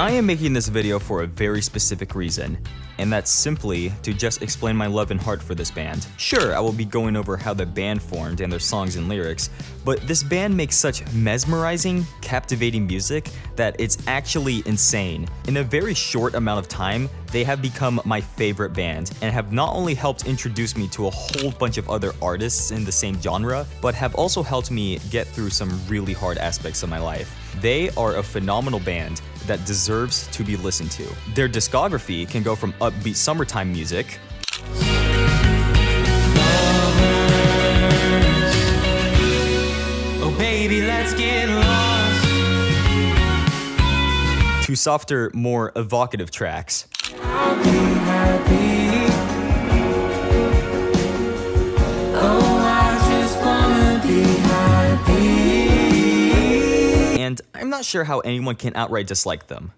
I am making this video for a very specific reason, and that's simply to just explain my love and heart for this band. Sure, I will be going over how the band formed and their songs and lyrics, but this band makes such mesmerizing, captivating music that it's actually insane. In a very short amount of time, they have become my favorite band and have not only helped introduce me to a whole bunch of other artists in the same genre, but have also helped me get through some really hard aspects of my life. They are a phenomenal band that deserves to be listened to. Their discography can go from upbeat summertime music oh baby, let's get lost, to softer, more evocative tracks. I'll be happy. Oh, I just wanna be happy. And I'm not sure how anyone can outright dislike them.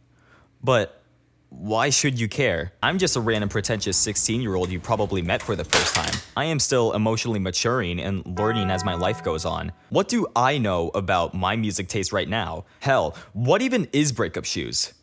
But why should you care? I'm just a random pretentious 16-year-old you probably met for the first time. I am still emotionally maturing and learning as my life goes on. What do I know about my music taste right now? Hell, what even is Breakup Shoes?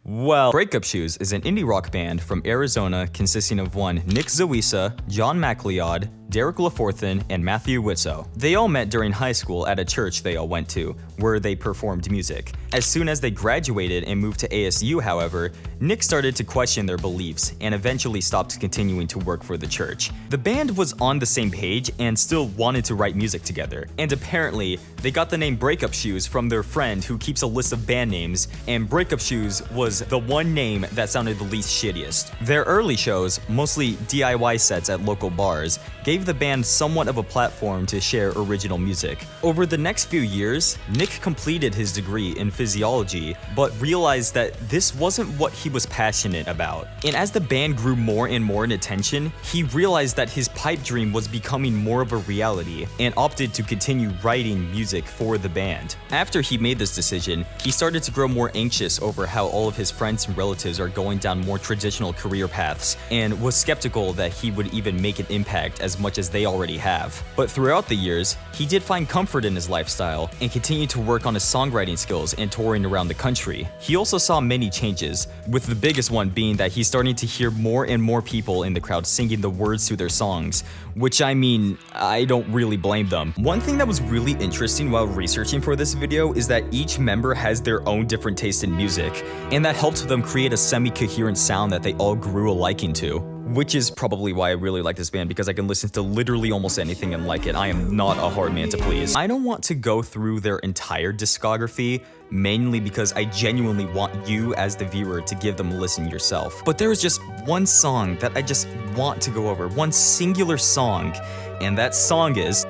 Well, Breakup Shoes is an indie rock band from Arizona consisting of one Nick Zawisa, John MacLeod, Derek LaForthin, and Matthew Witso. They all met during high school at a church they all went to, where they performed music. As soon as they graduated and moved to ASU, however, Nick started to question their beliefs and eventually stopped continuing to work for the church. The band was on the same page and still wanted to write music together, and apparently, they got the name Breakup Shoes from their friend who keeps a list of band names, and Breakup Shoes was the one name that sounded the least shittiest. Their early shows, mostly DIY sets at local bars, gave the band somewhat of a platform to share original music. Over the next few years, Nick completed his degree in physiology, but realized that this wasn't what he was passionate about. And as the band grew more and more in attention, he realized that his pipe dream was becoming more of a reality, and opted to continue writing music for the band. After he made this decision, he started to grow more anxious over how all of his friends and relatives are going down more traditional career paths, and was skeptical that he would even make an impact as much as they already have. But throughout the years, he did find comfort in his lifestyle and continued to work on his songwriting skills and touring around the country. He also saw many changes, with the biggest one being that he's starting to hear more and more people in the crowd singing the words to their songs, which I mean, I don't really blame them. One thing that was really interesting while researching for this video is that each member has their own different taste in music, and that helped them create a semi-coherent sound that they all grew a liking to. Which is probably why I really like this band, because I can listen to literally almost anything and like it. I am not a hard man to please. I don't want to go through their entire discography, mainly because I genuinely want you as the viewer to give them a listen yourself. But there is just one song that I just want to go over, one singular song, and that song is...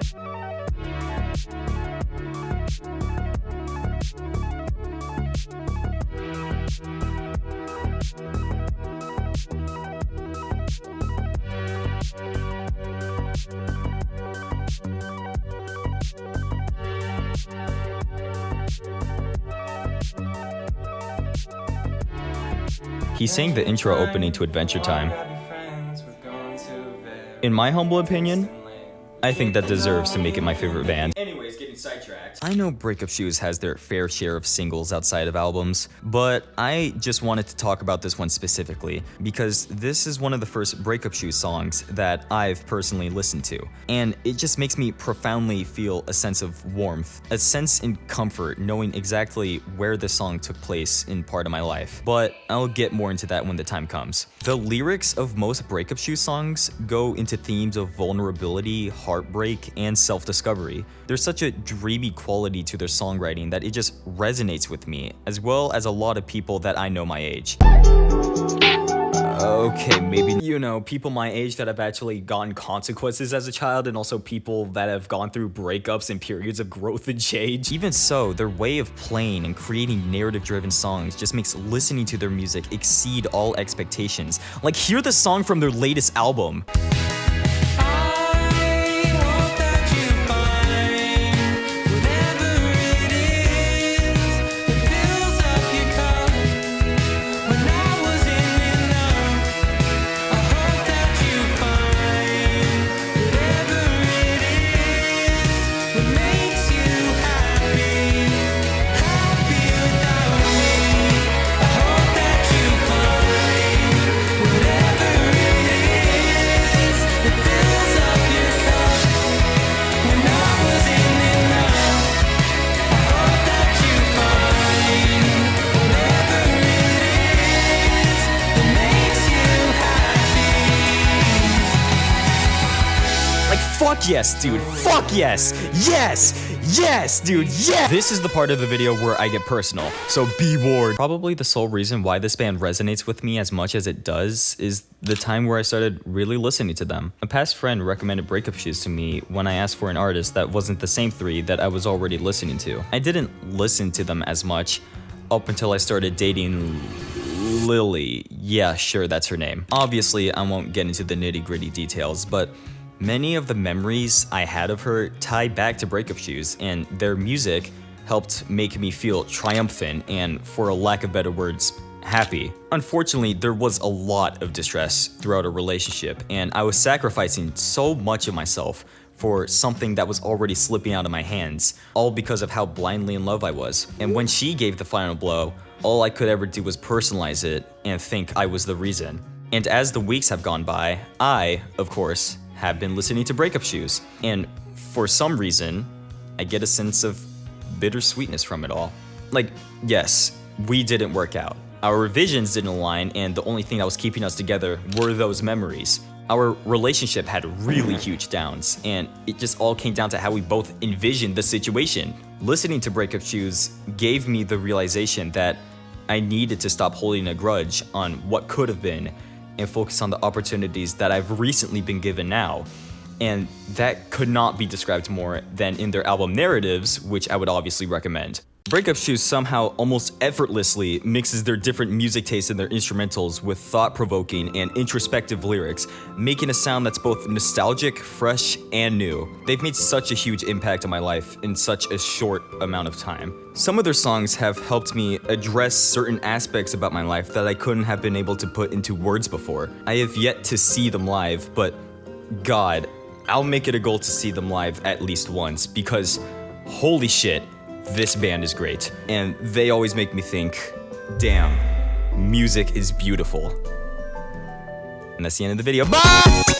He sang the intro opening to Adventure Time. In my humble opinion, I think that deserves to make it my favorite band. Anyways, getting sidetracked. I know Breakup Shoes has their fair share of singles outside of albums, but I just wanted to talk about this one specifically because this is one of the first Breakup Shoes songs that I've personally listened to, and it just makes me profoundly feel a sense of warmth, a sense in comfort knowing exactly where this song took place in part of my life. But I'll get more into that when the time comes. The lyrics of most Breakup Shoes songs go into themes of vulnerability, heartbreak, and self-discovery. There's such a dreamy quality to their songwriting that it just resonates with me, as well as a lot of people that I know my age. Okay, maybe, you know, people my age that have actually gotten consequences as a child, and also people that have gone through breakups and periods of growth and change. Even so, their way of playing and creating narrative-driven songs just makes listening to their music exceed all expectations. Like, hear the song from their latest album. Fuck yes, dude. Fuck yes. Yes. Yes, dude. Yeah. This is the part of the video where I get personal, so be warned. Probably the sole reason why this band resonates with me as much as it does is the time where I started really listening to them. A past friend recommended Breakup Shoes to me when I asked for an artist that wasn't the same three that I was already listening to. I didn't listen to them as much up until I started dating Lily. Yeah, sure, that's her name. Obviously, I won't get into the nitty-gritty details, but many of the memories I had of her tie back to Breakup Shoes, and their music helped make me feel triumphant and, for a lack of better words, happy. Unfortunately, there was a lot of distress throughout a relationship, and I was sacrificing so much of myself for something that was already slipping out of my hands, all because of how blindly in love I was. And when she gave the final blow, all I could ever do was personalize it and think I was the reason. And as the weeks have gone by, I, of course, have been listening to Breakup Shoes. And for some reason, I get a sense of bittersweetness from it all. Like, yes, we didn't work out. Our visions didn't align, and the only thing that was keeping us together were those memories. Our relationship had really huge downs, and it just all came down to how we both envisioned the situation. Listening to Breakup Shoes gave me the realization that I needed to stop holding a grudge on what could have been and focus on the opportunities that I've recently been given now. And that could not be described more than in their album Narratives, which I would obviously recommend. Breakup Shoes somehow almost effortlessly mixes their different music tastes in their instrumentals with thought-provoking and introspective lyrics, making a sound that's both nostalgic, fresh, and new. They've made such a huge impact on my life in such a short amount of time. Some of their songs have helped me address certain aspects about my life that I couldn't have been able to put into words before. I have yet to see them live, but God, I'll make it a goal to see them live at least once, because holy shit, this band is great, and they always make me think, damn, music is beautiful. And that's the end of the video. Bye!